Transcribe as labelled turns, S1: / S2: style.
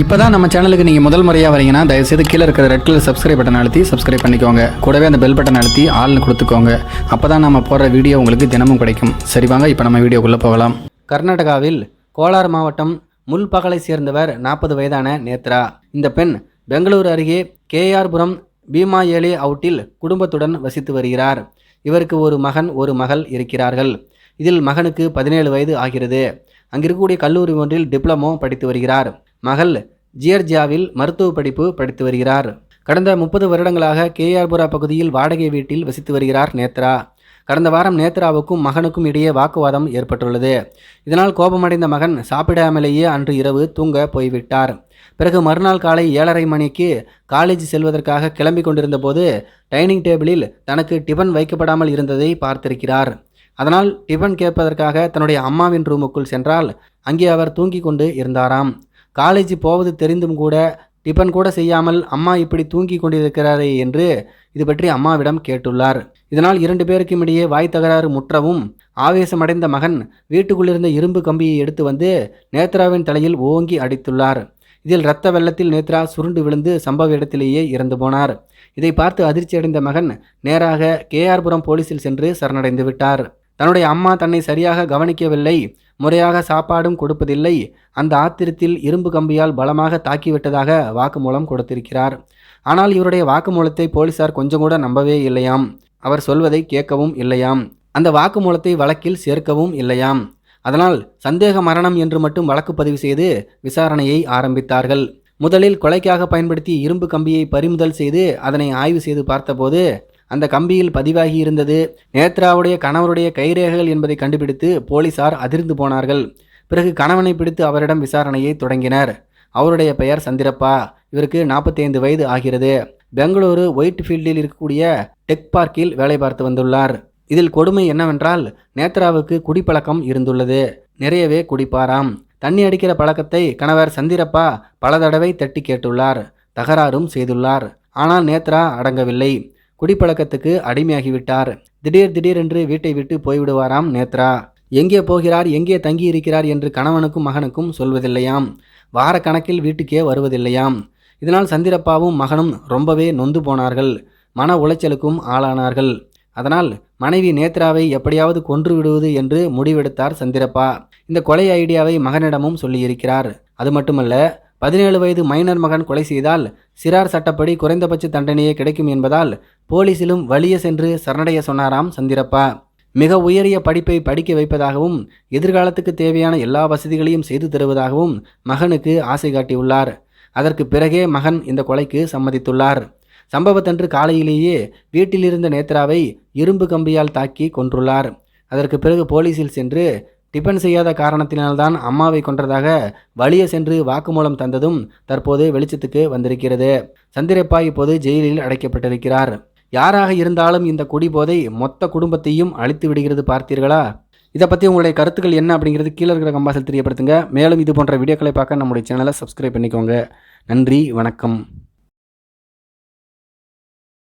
S1: இப்போ தான் நம்ம சேனலுக்கு நீங்கள் முதல் முறையாக வரீங்கன்னா தயவுசெய்து கீழே இருக்கிற ரெட் கலர் சப்ஸ்கிரைப் பட்டன் அழுத்தி சப்ஸ்கிரைப் பண்ணிக்கோங்க. கூடவே அந்த பெல் பட்டன் அழுத்தி ஆள்னு கொடுத்துக்கோங்க. அப்போ தான் நம்ம போடுற வீடியோ உங்களுக்கு தினமும் கிடைக்கும். சரி வாங்க இப்போ நம்ம வீடியோக்குள்ளே போகலாம். கர்நாடகாவில் கோலார் மாவட்டம் முல்பகலை சேர்ந்தவர் 40 வயதான நேத்ரா. இந்த பெண் பெங்களூரு அருகே கேஆர்புரம் பீமா ஏலே அவுட்டில் குடும்பத்துடன் வசித்து வருகிறார். இவருக்கு ஒரு மகன் ஒரு மகள் இருக்கிறார்கள். இதில் மகனுக்கு 17 வயது ஆகிறது. அங்கிருக்கக்கூடிய கல்லூரி ஒன்றில் டிப்ளமோ படித்து வருகிறார். மகள் ஜியர்ஜியாவில் மருத்துவ படிப்பு படித்து வருகிறார். கடந்த 30 வருடங்களாக கேஆர்புரா பகுதியில் வாடகை வீட்டில் வசித்து வருகிறார் நேத்ரா. கடந்த வாரம் நேத்ராவுக்கும் மகனுக்கும் இடையே வாக்குவாதம் ஏற்பட்டுள்ளது. இதனால் கோபமடைந்த மகன் சாப்பிடாமலேயே அன்று இரவு தூங்க போய்விட்டார். பிறகு மறுநாள் காலை 7:30 மணிக்கு காலேஜ் செல்வதற்காக கிளம்பி கொண்டிருந்த போது டைனிங் டேபிளில் தனக்கு டிபன் வைக்கப்படாமல் இருந்ததை பார்த்திருக்கிறார். அதனால் டிபன் கேட்பதற்காக தன்னுடைய அம்மாவின் ரூமுக்குள் சென்றால் அங்கே அவர் தூங்கி கொண்டு இருந்தாராம். காலேஜ் போவது தெரிந்தும் கூட டிபன் கூட செய்யாமல் அம்மா இப்படி தூங்கி கொண்டிருக்கிறாரே என்று இது பற்றி அம்மாவிடம் கேட்டுள்ளார். இதனால் 2 பேருக்கும் இடையே வாய் தகராறு முற்றவும் ஆவேசமடைந்த மகன் வீட்டுக்குள்ளிருந்த இரும்பு கம்பியை எடுத்து வந்து நேத்ராவின் தலையில் ஓங்கி அடித்துள்ளார். இதில் இரத்த வெள்ளத்தில் நேத்ரா சுருண்டு விழுந்து சம்பவ இடத்திலேயே இறந்து போனார். இதை பார்த்து அதிர்ச்சியடைந்த மகன் நேராக கேஆர்புரம் போலீசில் சென்று சரணடைந்து விட்டார். தன்னுடைய அம்மா தன்னை சரியாக கவனிக்கவில்லை, முறையாக சாப்பாடும் கொடுப்பதில்லை, அந்த ஆத்திரத்தில் இரும்பு கம்பியால் பலமாக தாக்கிவிட்டதாக வாக்குமூலம் கொடுத்திருக்கிறார். ஆனால் இவருடைய வாக்குமூலத்தை போலீசார் கொஞ்சம் கூட நம்பவே இல்லையாம். அவர் சொல்வதை கேட்கவும் இல்லையாம். அந்த வாக்குமூலத்தை வழக்கில் சேர்க்கவும் இல்லையாம். அதனால் சந்தேக மரணம் என்று மட்டும் வழக்கு பதிவு செய்து விசாரணையை ஆரம்பித்தார்கள். முதலில் கொலைக்காக பயன்படுத்திய இரும்பு கம்பியை பறிமுதல் செய்து அதனை ஆய்வு செய்து பார்த்தபோது அந்த கம்பியில் பதிவாகி இருந்தது நேத்ராவுடைய கணவருடைய கைரேகைகள் என்பதை கண்டுபிடித்து போலீசார் அதிர்ந்து போனார்கள். பிறகு கணவனை பிடித்து அவரிடம் விசாரணையை தொடங்கினர். அவருடைய பெயர் சந்திரப்பா. இவருக்கு 45 வயது ஆகிறது. பெங்களூரு ஒயிட் ஃபீல்டில் இருக்கக்கூடிய டெக் பார்க்கில் வேலை பார்த்து வந்துள்ளார். இதில் கொடுமை என்னவென்றால் நேத்ராவுக்கு குடிப்பழக்கம் இருந்துள்ளது. நிறையவே குடிப்பாராம். தண்ணி அடிக்கிற பழக்கத்தை கணவர் சந்திரப்பா பல தடவை தட்டி கேட்டுள்ளார். தகராறும் செய்துள்ளார். ஆனால் நேத்ரா அடங்கவில்லை. குடிப்பழக்கத்துக்கு அடிமையாகிவிட்டார். திடீரென்று வீட்டை விட்டு போய்விடுவாராம் நேத்ரா. எங்கே போகிறார், எங்கே தங்கி இருக்கிறார் என்று கணவனுக்கும் மகனுக்கும் சொல்வதில்லையாம். வார கணக்கில் வீட்டுக்கே வருவதில்லையாம். இதனால் சந்திரப்பாவும் மகனும் ரொம்பவே நொந்து போனார்கள். மன உளைச்சலுக்கும் ஆளானார்கள். அதனால் மனைவி நேத்ராவை எப்படியாவது கொன்று விடுவது என்று முடிவெடுத்தார் சந்திரப்பா. இந்த கொலை ஐடியாவை மகனிடமும் சொல்லியிருக்கிறார். அது மட்டுமல்ல, 17 வயது மைனர் மகன் கொலை செய்தால் சிறார் சட்டப்படி குறைந்தபட்ச தண்டனையே கிடைக்கும் என்பதால் போலீசிலும் வலிய சென்று சரணடைய சொன்னாராம் சந்திரப்பா. மிக உயரிய படிப்பை படிக்க வைப்பதாகவும் எதிர்காலத்துக்கு தேவையான எல்லா வசதிகளையும் செய்து தருவதாகவும் மகனுக்கு ஆசை காட்டியுள்ளார். அதற்கு பிறகே மகன் இந்த கொலைக்கு சம்மதித்துள்ளார். சம்பவத்தன்று காலையிலேயே வீட்டில் இருந்த நேத்ராவை இரும்பு கம்பியால் தாக்கி கொன்றுள்ளார். அதற்கு பிறகு போலீசில் சென்று டிபன் செய்யாத காரணத்தினால்தான் அம்மாவை கொன்றதாக வலிய சென்று வாக்குமூலம் தந்ததும் தற்போது வெளிச்சத்துக்கு வந்திருக்கிறது. சந்திரப்பா இப்போது ஜெயிலில் அடைக்கப்பட்டிருக்கிறார். யாராக இருந்தாலும் இந்த குடிபோதை மொத்த குடும்பத்தையும் அழித்து விடுகிறது பார்த்தீர்களா? இதை பற்றி உங்களுடைய கருத்துக்கள் என்ன அப்படிங்கிறது கீழே இருக்கிற கம்பாசில் தெரியப்படுத்துங்க. மேலும் இது போன்ற வீடியோக்களை பார்க்க நம்முடைய சேனலை சப்ஸ்கிரைப் பண்ணிக்கோங்க. நன்றி, வணக்கம்.